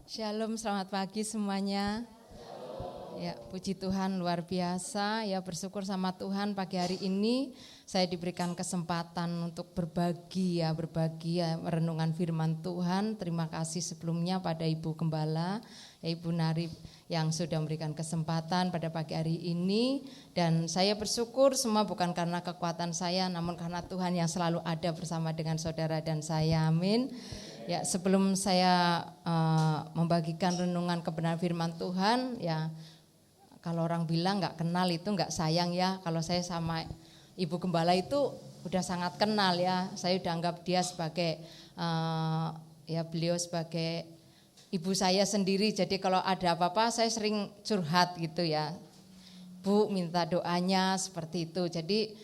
Shalom, selamat pagi semuanya. Ya, puji Tuhan luar biasa. Ya, bersyukur sama Tuhan pagi hari ini saya diberikan kesempatan untuk berbagi renungan firman Tuhan. Terima kasih sebelumnya pada Ibu Gembala, Ibu Narib yang sudah memberikan kesempatan pada pagi hari ini. Dan saya bersyukur semua bukan karena kekuatan saya, namun karena Tuhan yang selalu ada bersama dengan saudara dan saya. Amin. Ya, sebelum saya membagikan renungan kebenaran firman Tuhan, ya kalau orang bilang nggak kenal itu nggak sayang ya. Kalau saya sama Ibu Gembala itu udah sangat kenal ya. Saya udah anggap dia sebagai beliau sebagai ibu saya sendiri. Jadi kalau ada apa-apa saya sering curhat gitu ya. Bu minta doanya seperti itu. Jadi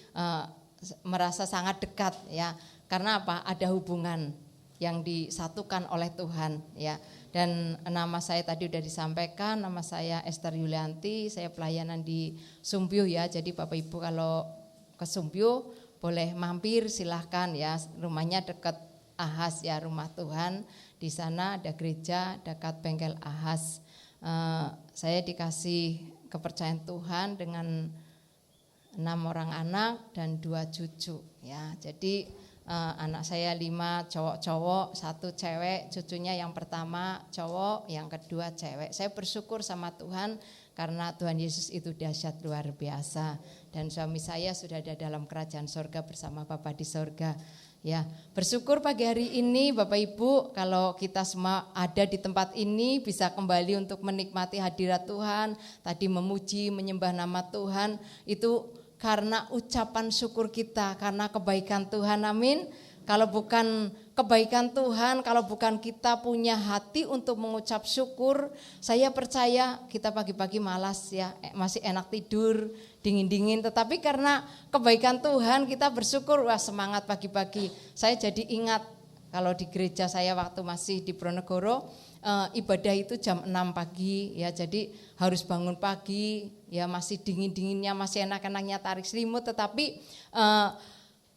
merasa sangat dekat ya. Karena apa? Ada hubungan yang disatukan oleh Tuhan ya. Dan nama saya tadi sudah disampaikan, nama saya Esther Yulianti, saya pelayanan di Sumbyo ya. Jadi Bapak Ibu kalau ke Sumbyo boleh mampir silahkan ya. Rumahnya dekat Ahas ya, rumah Tuhan. Di sana ada gereja dekat bengkel Ahas. Saya dikasih kepercayaan Tuhan dengan 6 orang anak dan 2 cucu ya. Jadi anak saya 5 cowok-cowok, 1 cewek, cucunya yang pertama cowok, yang kedua cewek. Saya bersyukur sama Tuhan karena Tuhan Yesus itu dahsyat luar biasa. Dan suami saya sudah ada dalam kerajaan sorga bersama Bapa di sorga. Ya, bersyukur pagi hari ini Bapak Ibu kalau kita semua ada di tempat ini bisa kembali untuk menikmati hadirat Tuhan. Tadi memuji, menyembah nama Tuhan itu karena ucapan syukur kita, karena kebaikan Tuhan, amin. Kalau bukan kebaikan Tuhan, kalau bukan kita punya hati untuk mengucap syukur, saya percaya kita pagi-pagi malas ya, masih enak tidur, dingin-dingin. Tetapi karena kebaikan Tuhan kita bersyukur, wah semangat pagi-pagi. Saya jadi ingat kalau di gereja saya waktu masih di Pronegoro, ibadah itu jam 6 pagi ya, jadi harus bangun pagi ya, masih dingin-dinginnya, masih enak-enaknya tarik selimut, tetapi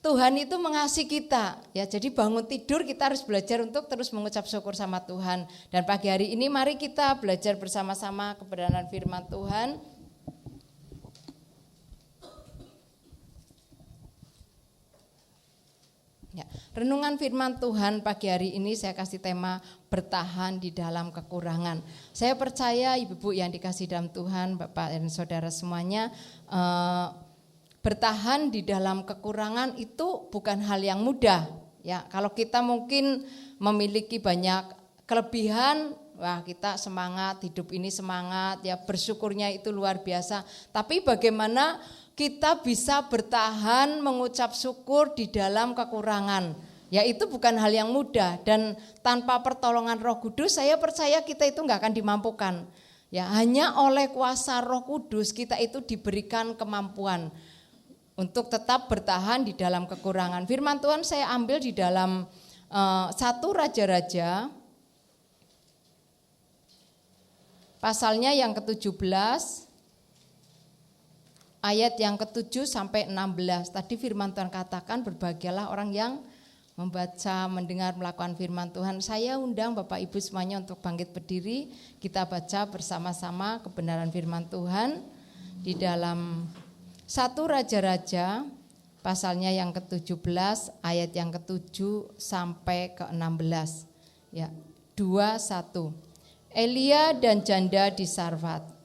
Tuhan itu mengasihi kita ya, jadi bangun tidur kita harus belajar untuk terus mengucap syukur sama Tuhan. Dan pagi hari ini mari kita belajar bersama-sama kebenaran firman Tuhan. Ya, renungan firman Tuhan pagi hari ini saya kasih tema bertahan di dalam kekurangan. Saya percaya ibu-ibu yang dikasih dalam Tuhan, Bapak dan Saudara semuanya, bertahan di dalam kekurangan itu bukan hal yang mudah. Ya, kalau kita mungkin memiliki banyak kelebihan, wah kita semangat, hidup ini semangat, ya bersyukurnya itu luar biasa. Tapi bagaimana kita bisa bertahan mengucap syukur di dalam kekurangan? Ya itu bukan hal yang mudah, dan tanpa pertolongan Roh Kudus saya percaya kita itu enggak akan dimampukan. Ya hanya oleh kuasa Roh Kudus kita itu diberikan kemampuan untuk tetap bertahan di dalam kekurangan. Firman Tuhan saya ambil di dalam 1 Raja-Raja pasalnya yang ke-17 ayat yang ke-7 sampai 16. Tadi firman Tuhan katakan berbahagialah orang yang membaca, mendengar, melakukan firman Tuhan. Saya undang Bapak Ibu semuanya untuk bangkit berdiri. Kita baca bersama-sama kebenaran firman Tuhan di dalam 1 Raja-Raja pasalnya yang ke-17 ayat yang ke-7 sampai ke-16. Ya, 2:1. Elia dan janda di Sarfat.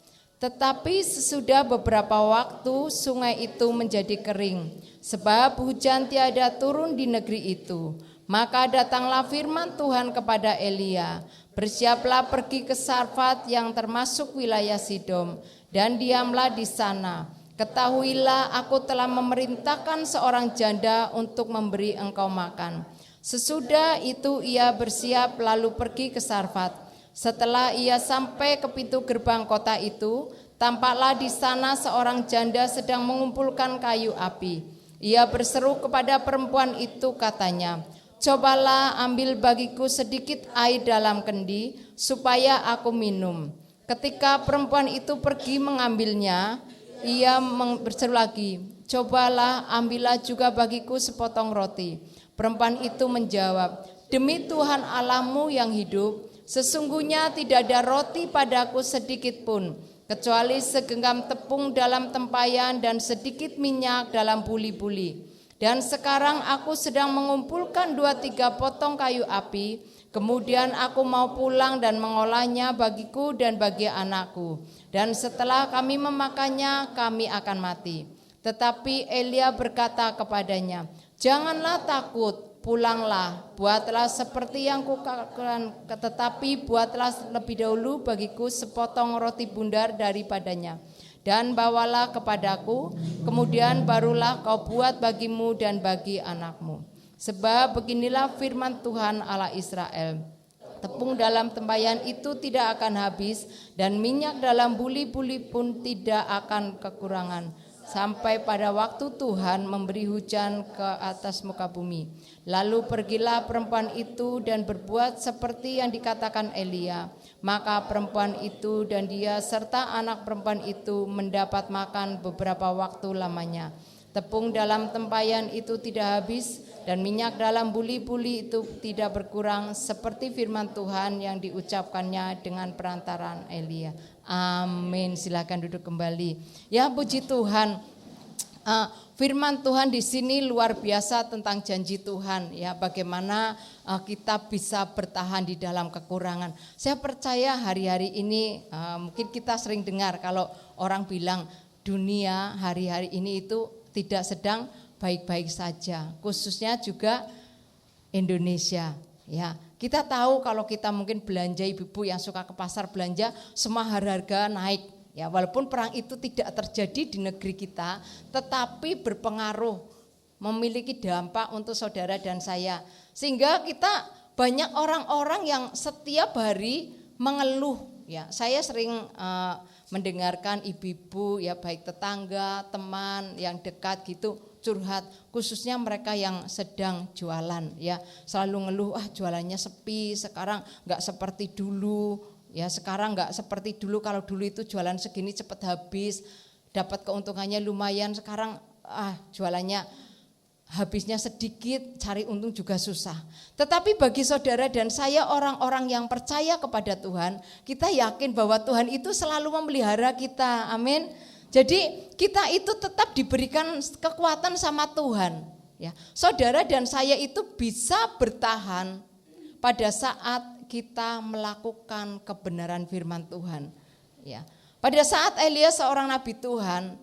Tetapi sesudah beberapa waktu sungai itu menjadi kering, sebab hujan tiada turun di negeri itu. Maka datanglah firman Tuhan kepada Elia, bersiaplah pergi ke Sarfat yang termasuk wilayah Sidom, dan diamlah di sana. Ketahuilah aku telah memerintahkan seorang janda untuk memberi engkau makan. Sesudah itu ia bersiap lalu pergi ke Sarfat. Setelah ia sampai ke pintu gerbang kota itu, tampaklah di sana seorang janda sedang mengumpulkan kayu api. Ia berseru kepada perempuan itu katanya, cobalah ambil bagiku sedikit air dalam kendi supaya aku minum. Ketika perempuan itu pergi mengambilnya, ia berseru lagi, cobalah ambillah juga bagiku sepotong roti. Perempuan itu menjawab, demi Tuhan Allahmu yang hidup, Sesungguhnya tidak ada roti padaku sedikit pun, kecuali segenggam tepung dalam tempayan dan sedikit minyak dalam buli-buli. Dan sekarang aku sedang mengumpulkan 2-3 potong kayu api, kemudian aku mau pulang dan mengolahnya bagiku dan bagi anakku. Dan setelah kami memakannya, kami akan mati. Tetapi Elia berkata kepadanya, janganlah takut, pulanglah, buatlah seperti yang kukatakan, tetapi buatlah lebih dahulu bagiku sepotong roti bundar daripadanya. Dan bawalah kepadaku, kemudian barulah kau buat bagimu dan bagi anakmu. Sebab beginilah firman Tuhan Allah Israel, tepung dalam tempayan itu tidak akan habis, dan minyak dalam buli-buli pun tidak akan kekurangan, sampai pada waktu Tuhan memberi hujan ke atas muka bumi. Lalu pergilah perempuan itu dan berbuat seperti yang dikatakan Elia. Maka perempuan itu dan dia serta anak perempuan itu mendapat makan beberapa waktu lamanya. Tepung dalam tempayan itu tidak habis dan minyak dalam buli-buli itu tidak berkurang, seperti firman Tuhan yang diucapkannya dengan perantaraan Elia. Amin. Silakan duduk kembali. Ya, puji Tuhan. Firman Tuhan di sini luar biasa tentang janji Tuhan, ya, bagaimana kita bisa bertahan di dalam kekurangan. Saya percaya hari-hari ini mungkin kita sering dengar kalau orang bilang dunia hari-hari ini itu tidak sedang baik-baik saja, khususnya juga Indonesia, ya. Kita tahu kalau kita mungkin belanja, ibu-ibu yang suka ke pasar belanja, semua harga naik. Ya, walaupun perang itu tidak terjadi di negeri kita, tetapi berpengaruh, memiliki dampak untuk saudara dan saya. Sehingga kita banyak orang-orang yang setiap hari mengeluh. Ya, saya sering mendengarkan ibu-ibu, ya, baik tetangga, teman yang dekat gitu curhat, khususnya mereka yang sedang jualan, ya, selalu ngeluh, jualannya sepi, sekarang nggak seperti dulu. Ya, sekarang enggak seperti dulu, kalau dulu itu jualan segini cepat habis, dapat keuntungannya lumayan, sekarang jualannya habisnya sedikit, cari untung juga susah. Tetapi bagi saudara dan saya, orang-orang yang percaya kepada Tuhan, kita yakin bahwa Tuhan itu selalu memelihara kita, amin. Jadi kita itu tetap diberikan kekuatan sama Tuhan. Ya, saudara dan saya itu bisa bertahan pada saat kita melakukan kebenaran firman Tuhan. Ya. Pada saat Elia seorang nabi Tuhan,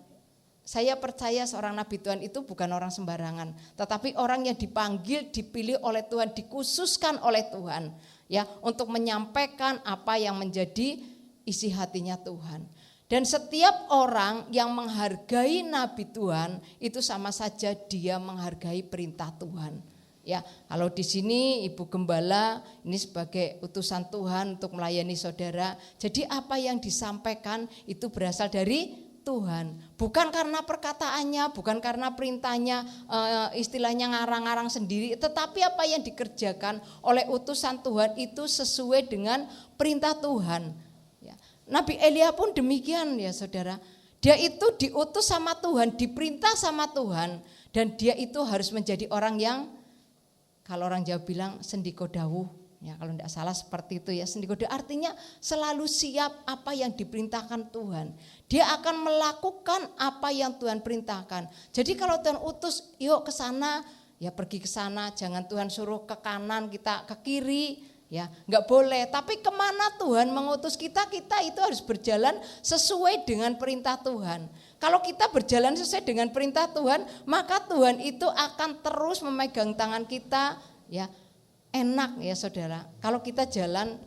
saya percaya seorang nabi Tuhan itu bukan orang sembarangan, tetapi orang yang dipanggil, dipilih oleh Tuhan, dikhususkan oleh Tuhan, ya, untuk menyampaikan apa yang menjadi isi hatinya Tuhan. Dan setiap orang yang menghargai nabi Tuhan itu sama saja dia menghargai perintah Tuhan. Ya, kalau di sini Ibu Gembala ini sebagai utusan Tuhan untuk melayani saudara. Jadi apa yang disampaikan itu berasal dari Tuhan. Bukan karena perkataannya, bukan karena perintahnya, istilahnya ngarang-ngarang sendiri. Tetapi apa yang dikerjakan oleh utusan Tuhan itu sesuai dengan perintah Tuhan. Ya. Nabi Elia pun demikian, ya saudara. Dia itu diutus sama Tuhan, diperintah sama Tuhan. Dan dia itu harus menjadi orang yang, kalau orang Jawa bilang sendiko dawuh, ya, kalau tidak salah seperti itu, ya, sendiko dawuh artinya selalu siap apa yang diperintahkan Tuhan. Dia akan melakukan apa yang Tuhan perintahkan. Jadi kalau Tuhan utus, yuk ke sana, ya pergi ke sana. Jangan Tuhan suruh ke kanan, kita ke kiri, ya, enggak boleh. Tapi kemana Tuhan mengutus kita, kita itu harus berjalan sesuai dengan perintah Tuhan. Kalau kita berjalan sesuai dengan perintah Tuhan, maka Tuhan itu akan terus memegang tangan kita, ya, enak, ya saudara. Kalau kita jalan,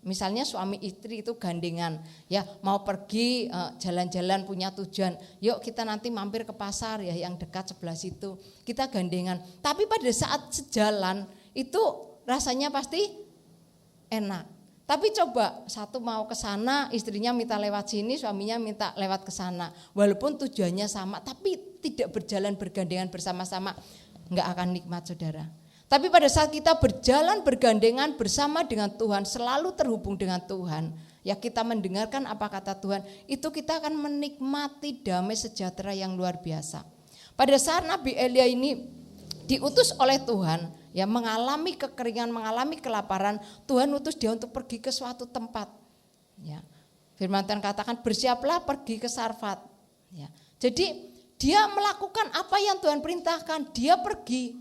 misalnya suami istri itu gandengan, ya, mau pergi jalan-jalan punya tujuan, yuk kita nanti mampir ke pasar, ya, yang dekat sebelah situ, kita gandengan. Tapi pada saat sejalan itu rasanya pasti enak. Tapi coba satu mau ke sana, istrinya minta lewat sini, suaminya minta lewat ke sana. Walaupun tujuannya sama, tapi tidak berjalan bergandengan bersama-sama, enggak akan nikmat, saudara. Tapi pada saat kita berjalan bergandengan bersama dengan Tuhan, selalu terhubung dengan Tuhan, ya, kita mendengarkan apa kata Tuhan, itu kita akan menikmati damai sejahtera yang luar biasa. Pada saat Nabi Elia ini diutus oleh Tuhan, ya mengalami kekeringan, mengalami kelaparan, Tuhan utus dia untuk pergi ke suatu tempat. Ya. Firman Tuhan katakan bersiaplah pergi ke Sarfat. Ya. Jadi dia melakukan apa yang Tuhan perintahkan, dia pergi.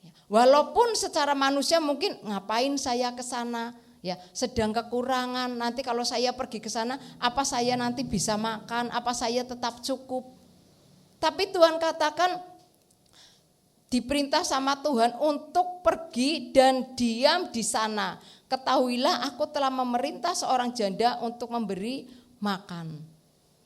Ya. Walaupun secara manusia mungkin ngapain saya ke sana, ya sedang kekurangan, nanti kalau saya pergi ke sana, apa saya nanti bisa makan, apa saya tetap cukup. Tapi Tuhan katakan diperintah sama Tuhan untuk pergi dan diam di sana. Ketahuilah aku telah memerintah seorang janda untuk memberi makan.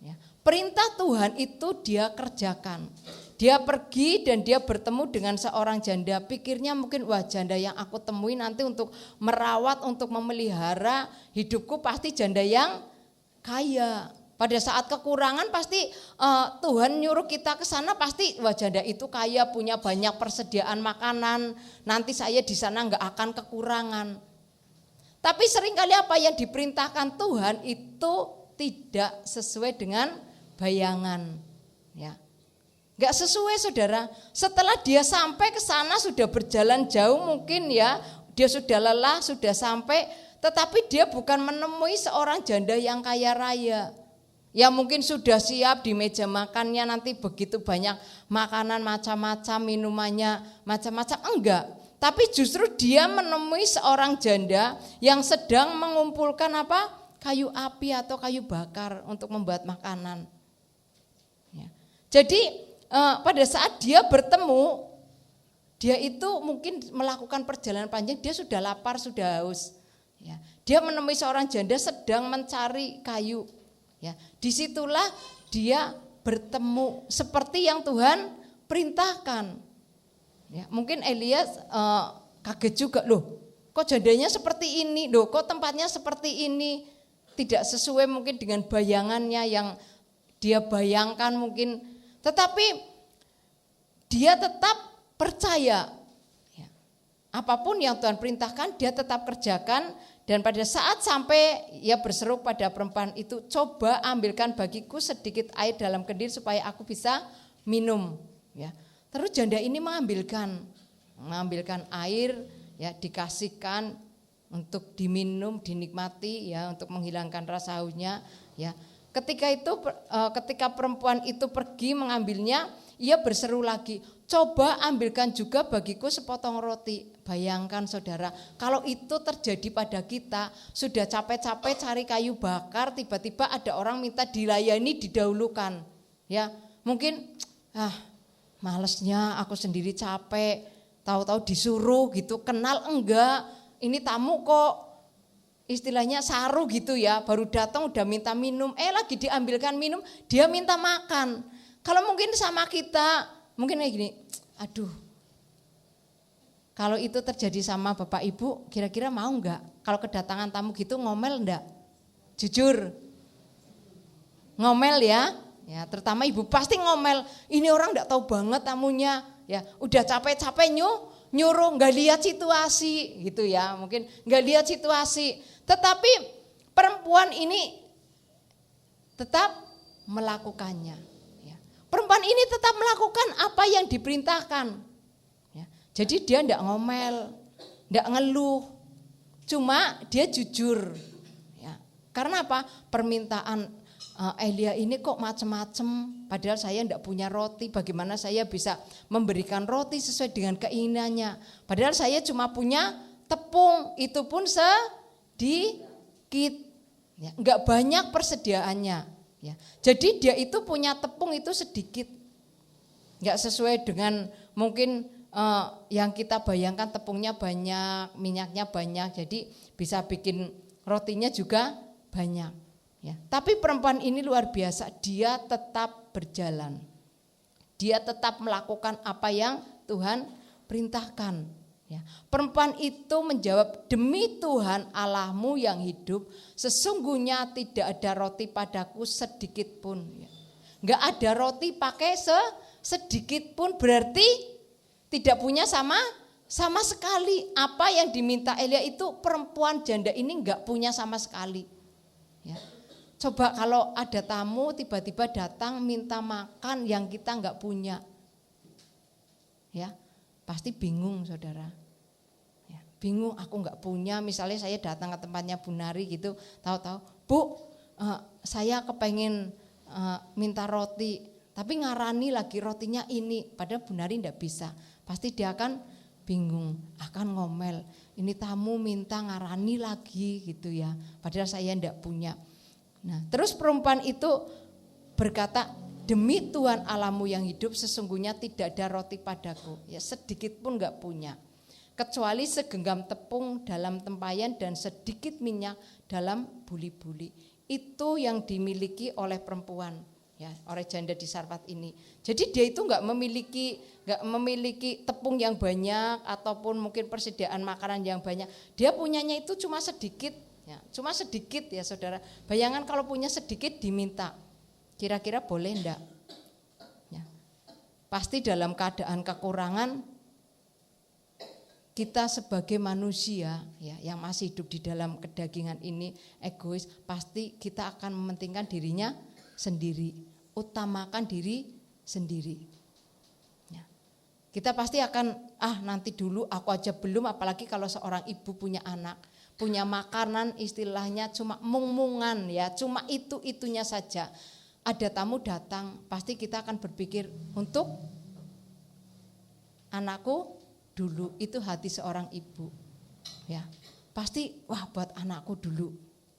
Ya. Perintah Tuhan itu dia kerjakan. Dia pergi dan dia bertemu dengan seorang janda. Pikirnya mungkin wah janda yang aku temui nanti untuk merawat, untuk memelihara hidupku pasti janda yang kaya. Pada saat kekurangan pasti Tuhan nyuruh kita ke sana pasti wah janda itu kaya, punya banyak persediaan makanan. Nanti saya di sana enggak akan kekurangan. Tapi seringkali apa yang diperintahkan Tuhan itu tidak sesuai dengan bayangan. Ya. Enggak sesuai saudara. Setelah dia sampai ke sana sudah berjalan jauh mungkin ya, dia sudah lelah, sudah sampai, tetapi dia bukan menemui seorang janda yang kaya raya. Ya mungkin sudah siap di meja makannya nanti begitu banyak makanan macam-macam, minumannya macam-macam, enggak. Tapi justru dia menemui seorang janda yang sedang mengumpulkan apa? Kayu api atau kayu bakar untuk membuat makanan. Ya. Jadi pada saat dia bertemu, dia itu mungkin melakukan perjalanan panjang, dia sudah lapar, sudah haus. Ya. Dia menemui seorang janda sedang mencari kayu. Ya, disitulah dia bertemu seperti yang Tuhan perintahkan. Ya, mungkin Elia kaget juga, loh kok jandanya seperti ini, loh kok tempatnya seperti ini. Tidak sesuai mungkin dengan bayangannya yang dia bayangkan mungkin. Tetapi dia tetap percaya. Ya, apapun yang Tuhan perintahkan dia tetap kerjakan. Dan pada saat sampai ia berseru pada perempuan itu, coba ambilkan bagiku sedikit air dalam kendir supaya aku bisa minum. Ya. Terus janda ini mengambilkan air, ya dikasihkan untuk diminum, dinikmati, ya untuk menghilangkan rasa hausnya. Ya. Ketika perempuan itu pergi mengambilnya, ia berseru lagi, coba ambilkan juga bagiku sepotong roti. Bayangkan saudara, kalau itu terjadi pada kita, sudah capek-capek cari kayu bakar, tiba-tiba ada orang minta dilayani, didahulukan. Ya, mungkin malesnya aku sendiri capek, tahu-tahu disuruh gitu, kenal enggak, ini tamu kok istilahnya saru gitu ya, baru datang udah minta minum, lagi diambilkan minum, dia minta makan. Kalau mungkin sama kita, mungkin kayak gini, aduh. Kalau itu terjadi sama Bapak Ibu, kira-kira mau enggak? Kalau kedatangan tamu gitu ngomel enggak? Jujur. Ngomel ya. Ya, terutama ibu pasti ngomel. Ini orang enggak tahu banget tamunya. Ya, udah capek-capek nyuruh enggak lihat situasi gitu ya. Mungkin enggak lihat situasi. Tetapi perempuan ini tetap melakukannya. Ya. Perempuan ini tetap melakukan apa yang diperintahkan. Jadi dia enggak ngomel, enggak ngeluh, cuma dia jujur. Ya. Karena apa? Permintaan Elia ini kok macam-macam, padahal saya enggak punya roti, bagaimana saya bisa memberikan roti sesuai dengan keinginannya. Padahal saya cuma punya tepung, itu pun sedikit, ya. Enggak banyak persediaannya. Ya. Jadi dia itu punya tepung itu sedikit, enggak sesuai dengan mungkin yang kita bayangkan tepungnya banyak, minyaknya banyak, jadi bisa bikin rotinya juga banyak. Ya. Tapi perempuan ini luar biasa, dia tetap berjalan, dia tetap melakukan apa yang Tuhan perintahkan. Ya. Perempuan itu menjawab, demi Tuhan Allahmu yang hidup, sesungguhnya tidak ada roti padaku sedikit pun. Ya. Enggak ada roti pakai sedikit pun, berarti tidak punya sama sekali. Apa yang diminta Elia itu perempuan janda ini enggak punya sama sekali. Ya. Coba kalau ada tamu tiba-tiba datang minta makan yang kita enggak punya. Ya, pasti bingung saudara. bingung, aku nggak punya. Misalnya saya datang ke tempatnya Bu Nari gitu, tahu-tahu, Bu, saya kepengen minta roti, tapi ngarani lagi rotinya ini, padahal Bu Nari enggak bisa. Pasti dia akan bingung, akan ngomel. Ini tamu minta ngarani lagi gitu ya, padahal saya enggak punya. Nah, terus perempuan itu berkata, demi Tuhan Allahmu yang hidup, sesungguhnya tidak ada roti padaku, ya sedikit pun enggak punya, kecuali segenggam tepung dalam tempayan dan sedikit minyak dalam buli-buli. Itu yang dimiliki oleh perempuan, ya, oleh janda di Sarfat ini. Jadi dia itu enggak memiliki tepung yang banyak ataupun mungkin persediaan makanan yang banyak. Dia punyanya itu cuma sedikit, ya, cuma sedikit ya saudara. Bayangan kalau punya sedikit diminta, kira-kira boleh enggak? Ya. Pasti dalam keadaan kekurangan, kita sebagai manusia ya yang masih hidup di dalam kedagingan ini egois, pasti kita akan mementingkan dirinya sendiri, utamakan diri sendiri. Ya. Kita pasti akan nanti dulu, aku aja belum, apalagi kalau seorang ibu punya anak, punya makanan istilahnya cuma mung-mungan ya, cuma itu-itunya saja. Ada tamu datang, pasti kita akan berpikir untuk anakku dulu, itu hati seorang ibu, ya pasti buat anakku dulu,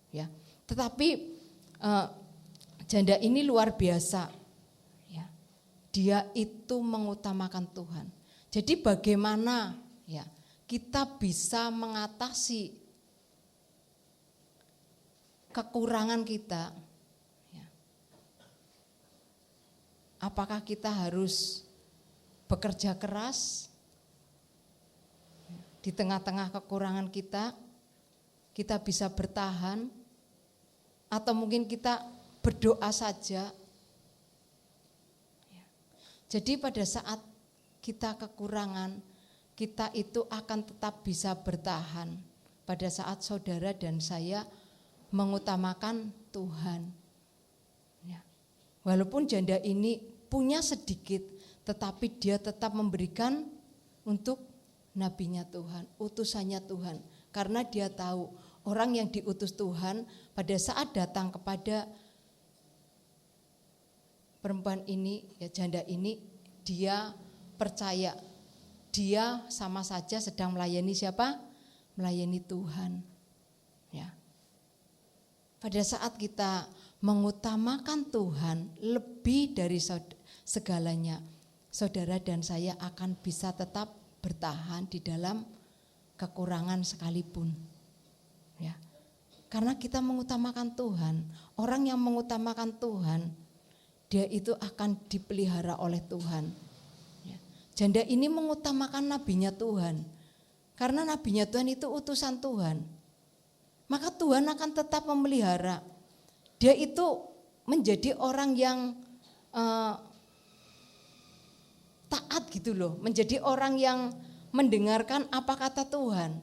ya. Tetapi janda ini luar biasa, ya. Dia itu mengutamakan Tuhan. Jadi bagaimana ya kita bisa mengatasi kekurangan kita? Ya. Apakah kita harus bekerja keras? Di tengah-tengah kekurangan kita bisa bertahan, atau mungkin kita berdoa saja. Jadi pada saat kita kekurangan, kita itu akan tetap bisa bertahan. Pada saat saudara dan saya mengutamakan Tuhan. Walaupun janda ini punya sedikit, tetapi dia tetap memberikan untuk nabinya Tuhan, utusannya Tuhan. Karena dia tahu orang yang diutus Tuhan pada saat datang kepada perempuan ini, ya janda ini, dia percaya dia sama saja sedang melayani siapa? Melayani Tuhan. Ya. Pada saat kita mengutamakan Tuhan lebih dari segalanya, saudara dan saya akan bisa tetap bertahan di dalam kekurangan sekalipun, ya. Karena kita mengutamakan Tuhan. Orang yang mengutamakan Tuhan, dia itu akan dipelihara oleh Tuhan. Ya. Janda ini mengutamakan nabinya Tuhan, karena nabinya Tuhan itu utusan Tuhan. Maka Tuhan akan tetap memelihara. Dia itu menjadi orang yang taat gitu loh, menjadi orang yang mendengarkan apa kata Tuhan.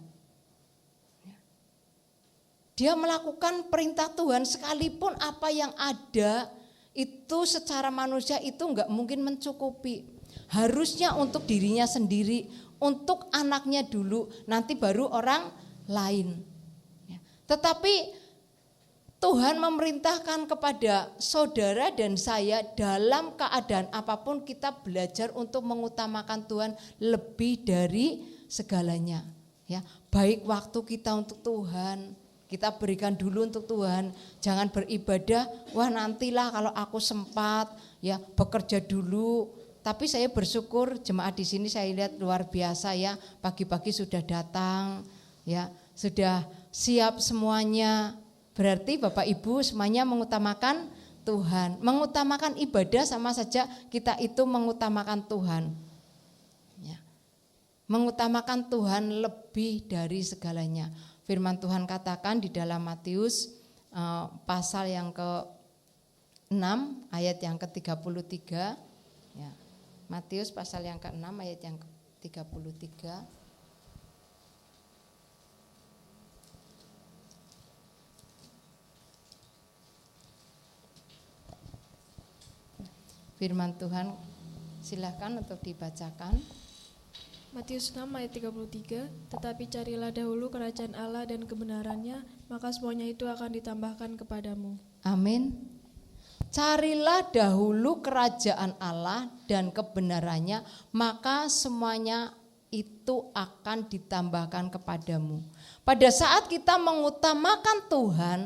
Dia melakukan perintah Tuhan sekalipun apa yang ada itu secara manusia itu enggak mungkin mencukupi. Harusnya untuk dirinya sendiri, untuk anaknya dulu, nanti baru orang lain. Tetapi Tuhan memerintahkan kepada saudara dan saya dalam keadaan apapun kita belajar untuk mengutamakan Tuhan lebih dari segalanya. Ya, baik waktu kita untuk Tuhan, kita berikan dulu untuk Tuhan. Jangan beribadah, nantilah kalau aku sempat, ya bekerja dulu. Tapi saya bersyukur jemaat di sini saya lihat luar biasa ya, pagi-pagi sudah datang, ya sudah siap semuanya. Berarti Bapak Ibu semuanya mengutamakan Tuhan. Mengutamakan ibadah sama saja kita itu mengutamakan Tuhan. Ya. Mengutamakan Tuhan lebih dari segalanya. Firman Tuhan katakan di dalam Matius pasal yang ke-6 ayat yang ke-33. Ya. Matius pasal yang ke-6 ayat yang ke-33. Firman Tuhan silakan untuk dibacakan. Matius 6 ayat 33, tetapi carilah dahulu kerajaan Allah dan kebenarannya, maka semuanya itu akan ditambahkan kepadamu. Amin. Carilah dahulu kerajaan Allah dan kebenarannya, maka semuanya itu akan ditambahkan kepadamu. Pada saat kita mengutamakan Tuhan,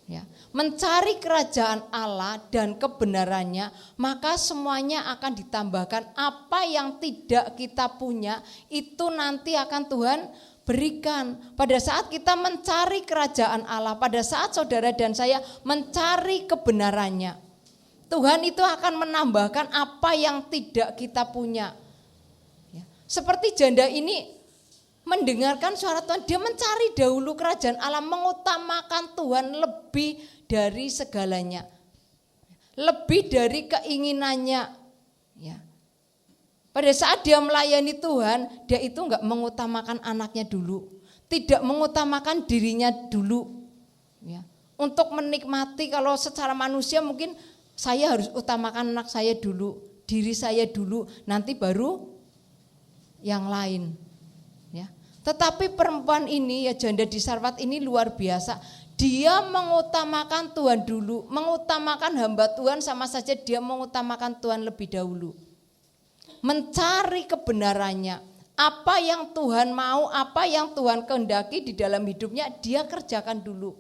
ya, mencari kerajaan Allah dan kebenarannya, maka semuanya akan ditambahkan. Apa yang tidak kita punya itu nanti akan Tuhan berikan. Pada saat kita mencari kerajaan Allah, pada saat saudara dan saya mencari kebenarannya, Tuhan itu akan menambahkan apa yang tidak kita punya. Ya, seperti janda ini mendengarkan suara Tuhan, dia mencari dahulu kerajaan Allah, mengutamakan Tuhan lebih dari segalanya, lebih dari keinginannya. Ya. Pada saat dia melayani Tuhan, dia itu enggak mengutamakan anaknya dulu, tidak mengutamakan dirinya dulu. Ya. Untuk menikmati, kalau secara manusia mungkin saya harus utamakan anak saya dulu, diri saya dulu, nanti baru yang lain. Ya. Tetapi perempuan ini, ya, janda di Sarfat ini luar biasa. Dia mengutamakan Tuhan dulu, mengutamakan hamba Tuhan, sama saja dia mengutamakan Tuhan lebih dahulu. Mencari kebenarannya, apa yang Tuhan mau, apa yang Tuhan kehendaki di dalam hidupnya, dia kerjakan dulu.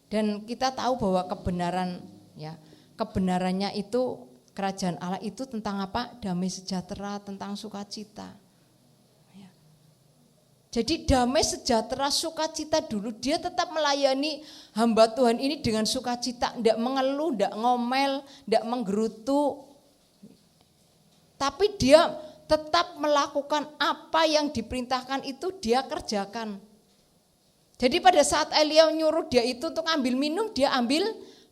Dan kita tahu bahwa kebenaran, ya, kebenarannya itu, kerajaan Allah itu tentang apa? Damai sejahtera, tentang sukacita. Jadi damai sejahtera, sukacita dulu. Dia tetap melayani hamba Tuhan ini dengan sukacita, tidak mengeluh, tidak ngomel, tidak menggerutu. Tapi dia tetap melakukan apa yang diperintahkan itu dia kerjakan. Jadi pada saat Elia nyuruh dia itu untuk ambil minum, dia ambil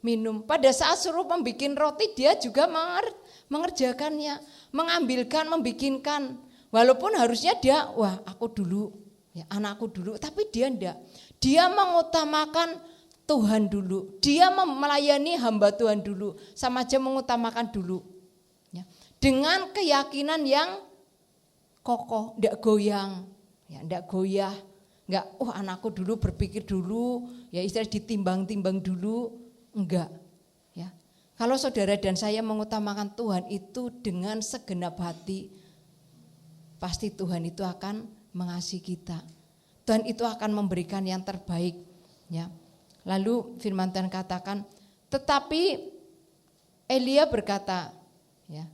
minum. Pada saat suruh membikin roti, dia juga mengerjakannya, mengambilkan, membikinkan. Walaupun harusnya dia, wah aku dulu, ya, anakku dulu, tapi dia enggak. Dia mengutamakan Tuhan dulu. Dia melayani hamba Tuhan dulu, sama aja mengutamakan dulu. Ya. Dengan keyakinan yang kokoh, enggak goyang, ya, enggak goyah, enggak, anakku dulu berpikir dulu, ya istilah ditimbang-timbang dulu, enggak. Ya. Kalau saudara dan saya mengutamakan Tuhan itu dengan segenap hati, pasti Tuhan itu akan mengasihi kita. Tuhan itu akan memberikan yang terbaik. Ya. Lalu firman Tuhan katakan, tetapi Elia berkata, ya,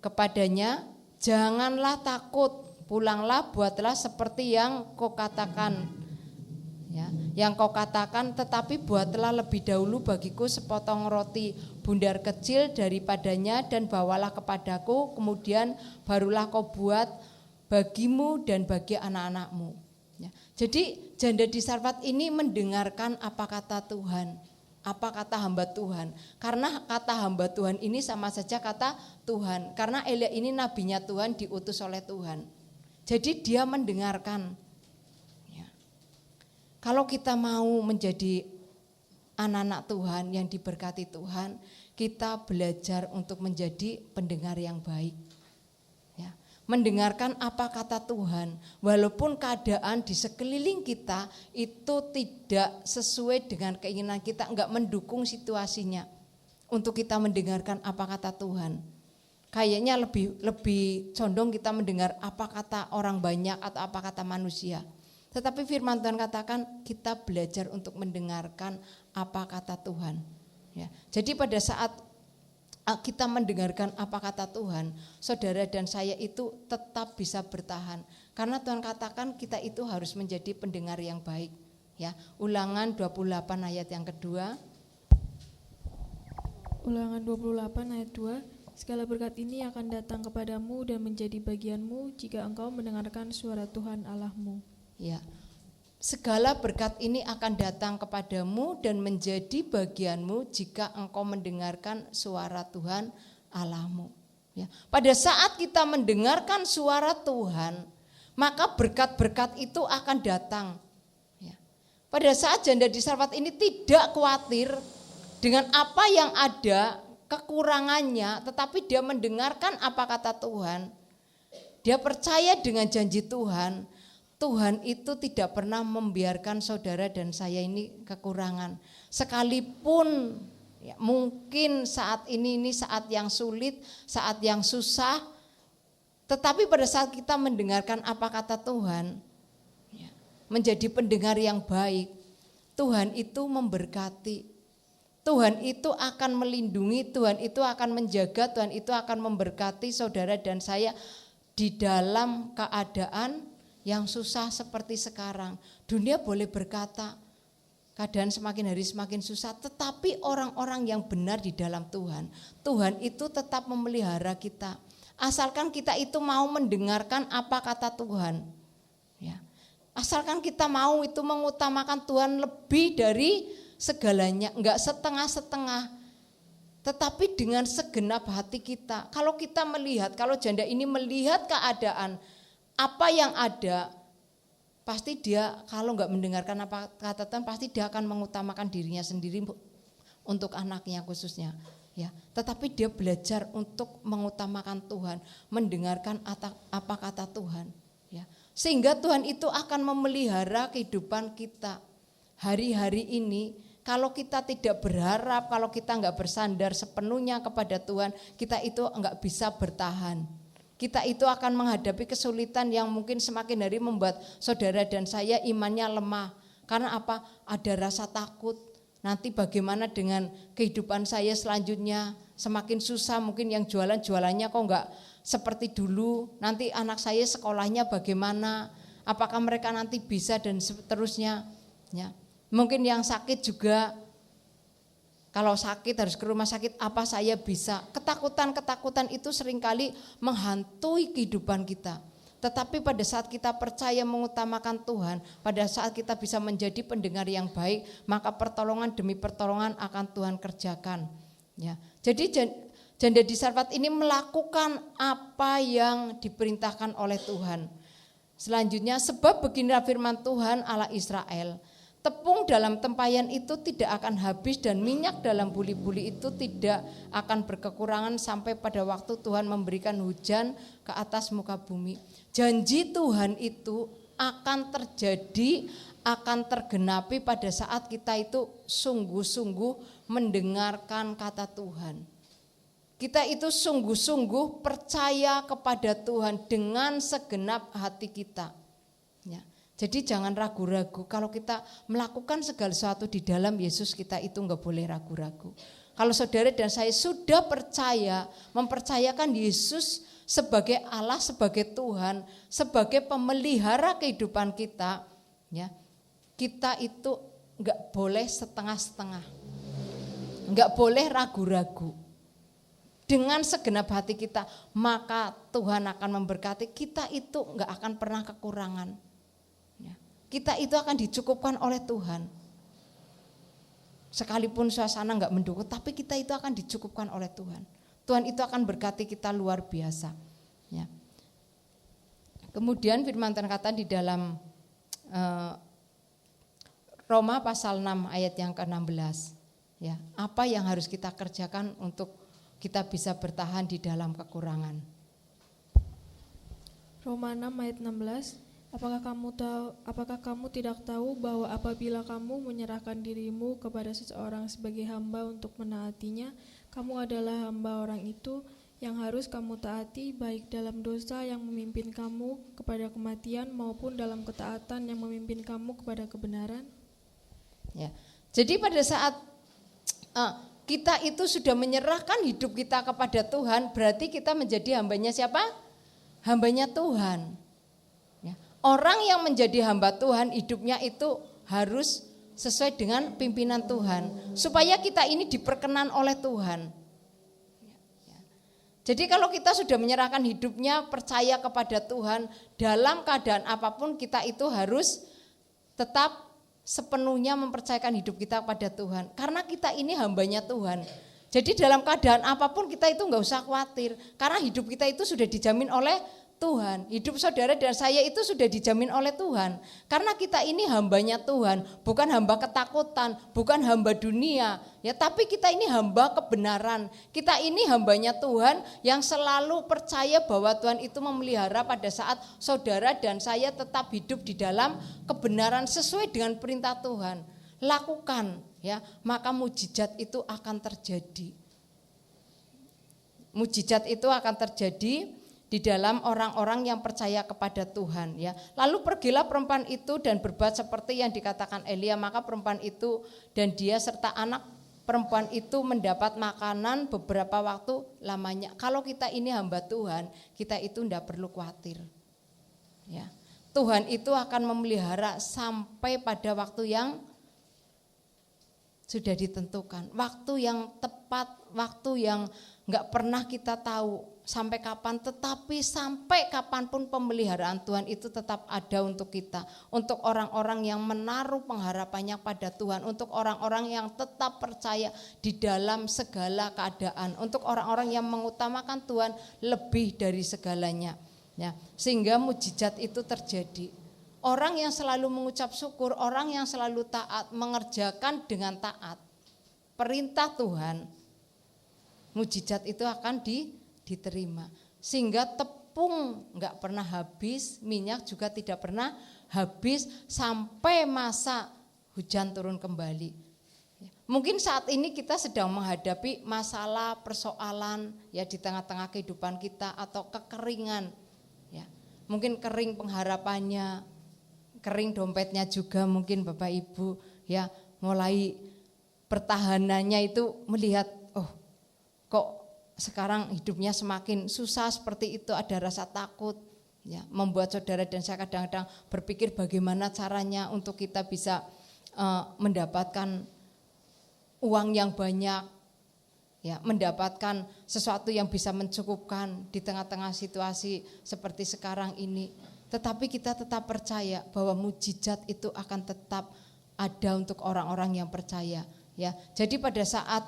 kepadanya, janganlah takut, pulanglah, buatlah seperti yang kau katakan. Ya, yang kau katakan, tetapi buatlah lebih dahulu bagiku sepotong roti bundar kecil daripadanya dan bawalah kepadaku, kemudian barulah kau buat bagimu dan bagi anak-anakmu. Ya. Jadi janda di Sarfat ini mendengarkan apa kata Tuhan, apa kata hamba Tuhan. Karena kata hamba Tuhan ini sama saja kata Tuhan. Karena Elia ini nabinya Tuhan, diutus oleh Tuhan. Jadi dia mendengarkan. Ya. Kalau kita mau menjadi anak-anak Tuhan yang diberkati Tuhan, kita belajar untuk menjadi pendengar yang baik. Ya. Mendengarkan apa kata Tuhan, walaupun keadaan di sekeliling kita itu tidak sesuai dengan keinginan kita, enggak mendukung situasinya, untuk kita mendengarkan apa kata Tuhan. Kayaknya lebih condong kita mendengar apa kata orang banyak atau apa kata manusia. Tetapi firman Tuhan katakan kita belajar untuk mendengarkan apa kata Tuhan. Ya. Jadi pada saat kita mendengarkan apa kata Tuhan, saudara dan saya itu tetap bisa bertahan. Karena Tuhan katakan kita itu harus menjadi pendengar yang baik. Ya. Ulangan 28 ayat yang kedua. Ulangan 28 ayat 2. Segala berkat ini akan datang kepadamu dan menjadi bagianmu jika engkau mendengarkan suara Tuhan Allahmu. Ya. Segala berkat ini akan datang kepadamu dan menjadi bagianmu jika engkau mendengarkan suara Tuhan Allahmu. Ya. Pada saat kita mendengarkan suara Tuhan, maka berkat-berkat itu akan datang. Ya. Pada saat janda di Sarfat ini tidak khawatir dengan apa yang ada kekurangannya, tetapi dia mendengarkan apa kata Tuhan. Dia percaya dengan janji Tuhan. Tuhan itu tidak pernah membiarkan saudara dan saya ini kekurangan. Sekalipun ya, mungkin saat ini saat yang sulit, saat yang susah, tetapi pada saat kita mendengarkan apa kata Tuhan, ya, menjadi pendengar yang baik, Tuhan itu memberkati. Tuhan itu akan melindungi, Tuhan itu akan menjaga, Tuhan itu akan memberkati saudara dan saya di dalam keadaan yang susah seperti sekarang. Dunia boleh berkata keadaan semakin hari semakin susah, tetapi orang-orang yang benar di dalam Tuhan, Tuhan itu tetap memelihara kita. Asalkan kita itu mau mendengarkan apa kata Tuhan. Ya. Asalkan kita mau itu mengutamakan Tuhan lebih dari segalanya, enggak setengah-setengah, tetapi dengan segenap hati kita. Kalau kita melihat, kalau janda ini melihat keadaan apa yang ada, pasti dia kalau enggak mendengarkan apa kata Tuhan, pasti dia akan mengutamakan dirinya sendiri untuk anaknya khususnya. Ya, tetapi dia belajar untuk mengutamakan Tuhan, mendengarkan apa kata Tuhan. Ya, sehingga Tuhan itu akan memelihara kehidupan kita hari-hari ini. Kalau kita tidak berharap, kalau kita enggak bersandar sepenuhnya kepada Tuhan, kita itu enggak bisa bertahan. Kita itu akan menghadapi kesulitan yang mungkin semakin hari membuat saudara dan saya imannya lemah. Karena apa? Ada rasa takut. Nanti bagaimana dengan kehidupan saya selanjutnya? Semakin susah, mungkin yang jualan-jualannya kok enggak seperti dulu. Nanti anak saya sekolahnya bagaimana? Apakah mereka nanti bisa dan seterusnya? Ya. Mungkin yang sakit juga, kalau sakit harus ke rumah sakit, apa saya bisa? Ketakutan-ketakutan itu seringkali menghantui kehidupan kita. Tetapi pada saat kita percaya mengutamakan Tuhan, pada saat kita bisa menjadi pendengar yang baik, maka pertolongan demi pertolongan akan Tuhan kerjakan. Ya. Jadi janda di Sarfat ini melakukan apa yang diperintahkan oleh Tuhan. Selanjutnya, sebab beginilah firman Tuhan Allah Israel, tepung dalam tempayan itu tidak akan habis dan minyak dalam buli-buli itu tidak akan berkekurangan sampai pada waktu Tuhan memberikan hujan ke atas muka bumi. Janji Tuhan itu akan terjadi, akan tergenapi pada saat kita itu sungguh-sungguh mendengarkan kata Tuhan. Kita itu sungguh-sungguh percaya kepada Tuhan dengan segenap hati kita. Ya. Jadi jangan ragu-ragu, kalau kita melakukan segala sesuatu di dalam Yesus, kita itu enggak boleh ragu-ragu. Kalau saudara dan saya sudah percaya, mempercayakan Yesus sebagai Allah, sebagai Tuhan, sebagai pemelihara kehidupan kita, ya, kita itu enggak boleh setengah-setengah, enggak boleh ragu-ragu. Dengan segenap hati kita, maka Tuhan akan memberkati kita, itu enggak akan pernah kekurangan. Kita itu akan dicukupkan oleh Tuhan. Sekalipun suasana enggak mendukung, tapi kita itu akan dicukupkan oleh Tuhan. Tuhan itu akan berkati kita luar biasa. Ya. Kemudian firman Tuhan kata di dalam Roma pasal 6 ayat yang ke-16. Ya, apa yang harus kita kerjakan untuk kita bisa bertahan di dalam kekurangan? Roma 6 ayat 16. Apakah kamu tidak tahu bahwa apabila kamu menyerahkan dirimu kepada seseorang sebagai hamba untuk menaatinya, kamu adalah hamba orang itu yang harus kamu taati, baik dalam dosa yang memimpin kamu kepada kematian maupun dalam ketaatan yang memimpin kamu kepada kebenaran? Ya. Jadi pada saat kita itu sudah menyerahkan hidup kita kepada Tuhan, berarti kita menjadi hambanya siapa? Hambanya Tuhan. Orang yang menjadi hamba Tuhan, hidupnya itu harus sesuai dengan pimpinan Tuhan, supaya kita ini diperkenan oleh Tuhan. Jadi kalau kita sudah menyerahkan hidupnya, percaya kepada Tuhan, dalam keadaan apapun kita itu harus tetap sepenuhnya mempercayakan hidup kita kepada Tuhan. Karena kita ini hambanya Tuhan. Jadi dalam keadaan apapun kita itu enggak usah khawatir, karena hidup kita itu sudah dijamin oleh Tuhan. Hidup saudara dan saya itu sudah dijamin oleh Tuhan. Karena kita ini hambanya Tuhan, bukan hamba ketakutan, bukan hamba dunia, ya, tapi kita ini hamba kebenaran. Kita ini hambanya Tuhan yang selalu percaya bahwa Tuhan itu memelihara pada saat saudara dan saya tetap hidup di dalam kebenaran sesuai dengan perintah Tuhan. Lakukan, ya, maka mujizat itu akan terjadi. Mujizat itu akan terjadi di dalam orang-orang yang percaya kepada Tuhan, ya. Lalu pergilah perempuan itu dan berbuat seperti yang dikatakan Elia, maka perempuan itu dan dia serta anak perempuan itu mendapat makanan beberapa waktu lamanya. Kalau kita ini hamba Tuhan, kita itu tidak perlu khawatir, ya. Tuhan itu akan memelihara sampai pada waktu yang sudah ditentukan, waktu yang tepat, waktu yang enggak pernah kita tahu sampai kapan, tetapi sampai kapanpun pemeliharaan Tuhan itu tetap ada untuk kita, untuk orang-orang yang menaruh pengharapannya pada Tuhan, untuk orang-orang yang tetap percaya di dalam segala keadaan, untuk orang-orang yang mengutamakan Tuhan lebih dari segalanya, ya, sehingga mujizat itu terjadi. Orang yang selalu mengucap syukur, orang yang selalu taat, mengerjakan dengan taat perintah Tuhan, mujizat itu akan diterima. Sehingga tepung enggak pernah habis, minyak juga tidak pernah habis sampai masa hujan turun kembali. Mungkin saat ini kita sedang menghadapi masalah, persoalan, ya, di tengah-tengah kehidupan kita, atau kekeringan, ya. Mungkin kering pengharapannya, kering dompetnya juga mungkin Bapak Ibu, ya, mulai pertahanannya itu melihat, oh kok sekarang hidupnya semakin susah seperti itu, ada rasa takut, ya, membuat saudara dan saya kadang-kadang berpikir bagaimana caranya untuk kita bisa mendapatkan uang yang banyak, ya, mendapatkan sesuatu yang bisa mencukupkan di tengah-tengah situasi seperti sekarang ini. Tetapi kita tetap percaya bahwa mujizat itu akan tetap ada untuk orang-orang yang percaya, ya. Jadi pada saat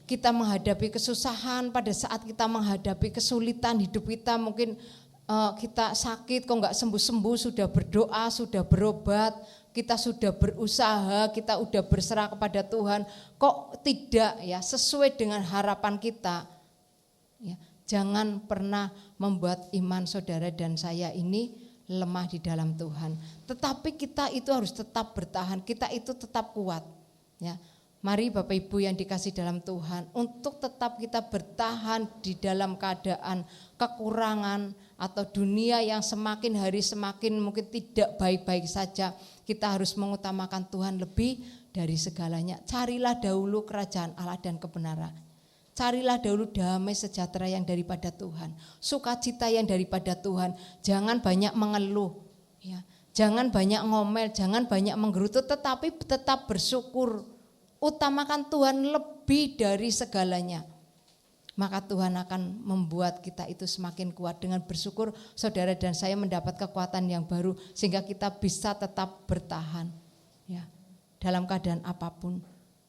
kita menghadapi kesusahan, pada saat kita menghadapi kesulitan hidup kita, mungkin kita sakit kok enggak sembuh-sembuh, sudah berdoa, sudah berobat, kita sudah berusaha, kita sudah berserah kepada Tuhan, kok tidak, ya, sesuai dengan harapan kita, ya. Jangan pernah membuat iman saudara dan saya ini lemah di dalam Tuhan. Tetapi kita itu harus tetap bertahan, kita itu tetap kuat, ya. Mari Bapak Ibu yang dikasih dalam Tuhan, untuk tetap kita bertahan di dalam keadaan kekurangan atau dunia yang semakin hari semakin mungkin tidak baik-baik saja, kita harus mengutamakan Tuhan lebih dari segalanya. Carilah dahulu kerajaan Allah dan kebenaran. Carilah dahulu damai sejahtera yang daripada Tuhan, sukacita yang daripada Tuhan. Jangan banyak mengeluh, ya. Jangan banyak ngomel, jangan banyak menggerutu, tetapi tetap bersyukur. Utamakan Tuhan lebih dari segalanya. Maka Tuhan akan membuat kita itu semakin kuat. Dengan bersyukur saudara dan saya mendapat kekuatan yang baru sehingga kita bisa tetap bertahan, ya, dalam keadaan apapun.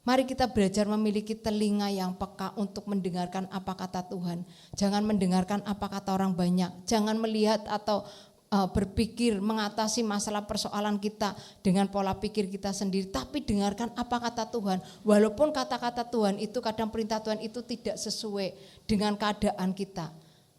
Mari kita belajar memiliki telinga yang peka untuk mendengarkan apa kata Tuhan. Jangan mendengarkan apa kata orang banyak. Jangan melihat atau berpikir mengatasi masalah persoalan kita dengan pola pikir kita sendiri. Tapi dengarkan apa kata Tuhan. Walaupun kata-kata Tuhan itu, kadang perintah Tuhan itu tidak sesuai dengan keadaan kita.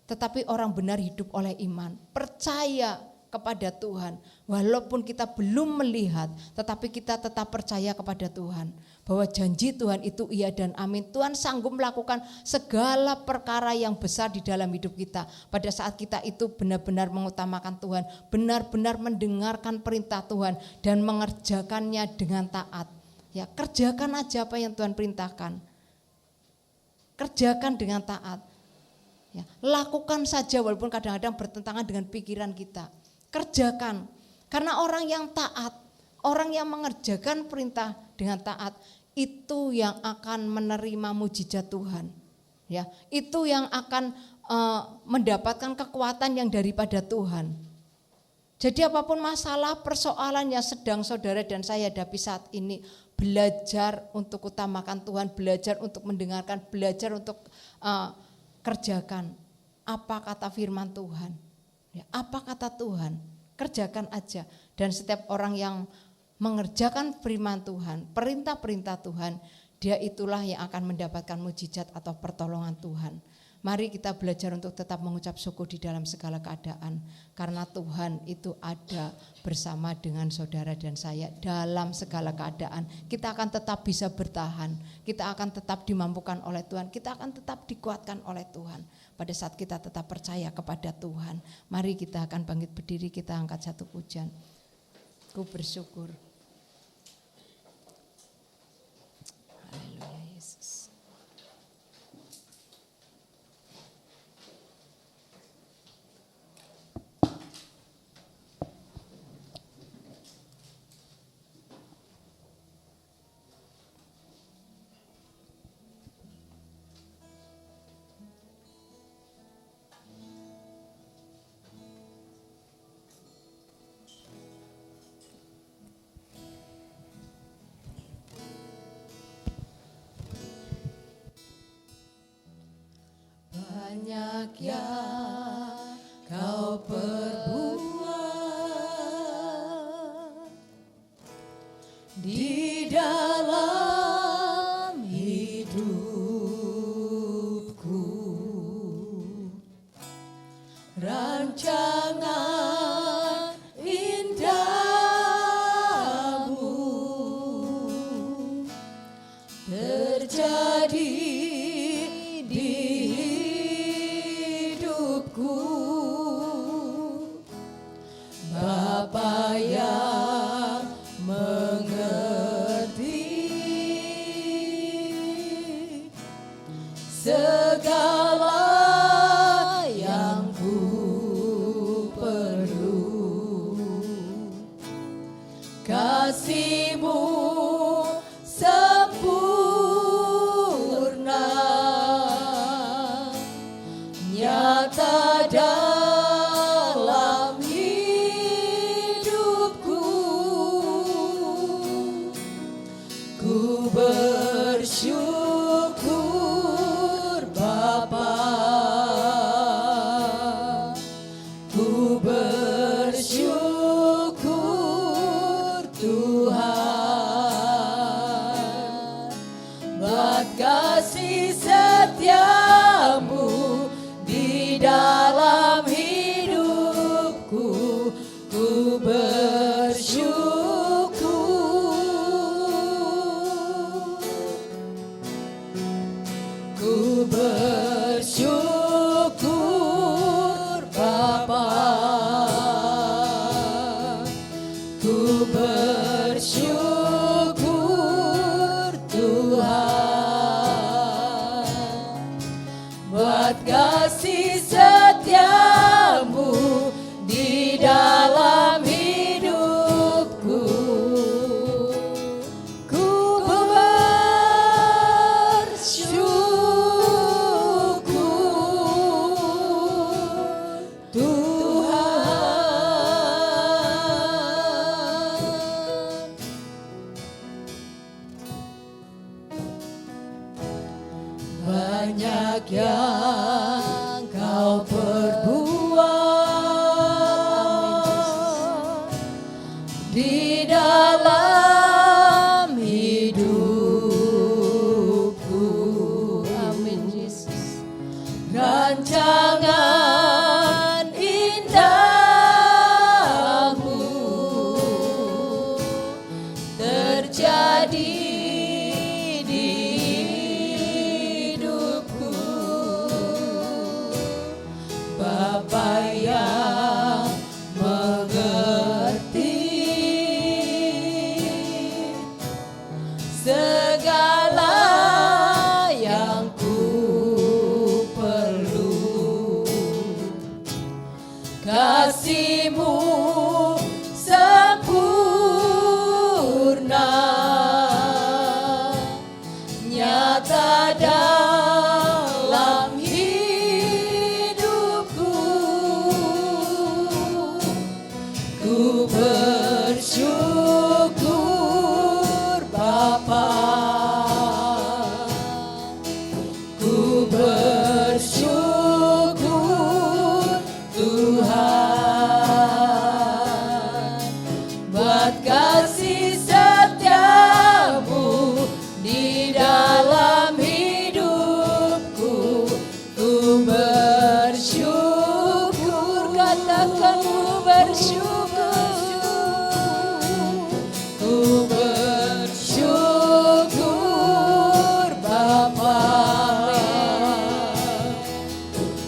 Tetapi orang benar hidup oleh iman. Percaya kepada Tuhan. Walaupun kita belum melihat, tetapi kita tetap percaya kepada Tuhan. Bahwa janji Tuhan itu iya dan amin. Tuhan sanggup melakukan segala perkara yang besar di dalam hidup kita. Pada saat kita itu benar-benar mengutamakan Tuhan. Benar-benar mendengarkan perintah Tuhan. Dan mengerjakannya dengan taat. Ya, kerjakan aja apa yang Tuhan perintahkan. Kerjakan dengan taat. Ya, lakukan saja walaupun kadang-kadang bertentangan dengan pikiran kita. Kerjakan, karena orang yang taat, orang yang mengerjakan perintah dengan taat, itu yang akan menerima mujizat Tuhan, ya, itu yang akan mendapatkan kekuatan yang daripada Tuhan. Jadi apapun masalah, persoalan yang sedang saudara dan saya hadapi saat ini, belajar untuk utamakan Tuhan, belajar untuk mendengarkan, belajar untuk kerjakan apa kata firman Tuhan. Ya, apa kata Tuhan? Kerjakan aja. Dan setiap orang yang mengerjakan firman Tuhan, perintah-perintah Tuhan, dia itulah yang akan mendapatkan mujizat atau pertolongan Tuhan. Mari kita belajar untuk tetap mengucap syukur di dalam segala keadaan. Karena Tuhan itu ada bersama dengan saudara dan saya dalam segala keadaan. Kita akan tetap bisa bertahan. Kita akan tetap dimampukan oleh Tuhan. Kita akan tetap dikuatkan oleh Tuhan. Pada saat kita tetap percaya kepada Tuhan. Mari kita akan bangkit berdiri, kita angkat satu pujian. Ku bersyukur. Haleluya Yesus. Banyak yang kau perbuat di dalam hidupku, rancangan indahmu terjadi di Bapa yang mengerti segala yang ku perlu, kasih-Mu sempurna nyata dalam hidupku. Ku bersyukur Bapa, ku bersyukur Tuhan, buat kasih setiamu di dalam hidupku. Ku bersyukur, ku bersyukur Bapa, ku bersyukur Tuhan, buat kasih setiamu di dalam hidupku. Ku bersyukur Tuhan. Banyak yang kau perbuat di dalam hidupku. Amin Yesus. Rancangan indahmu terjadi di hidupku. Bapa yang mengerti segala yang ku perlu, kasih-Mu sempurna Ku bersyukur Bapa,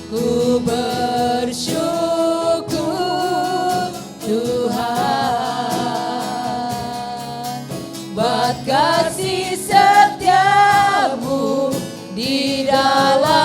ku bersyukur Tuhan, buat kasih setiamu di dalam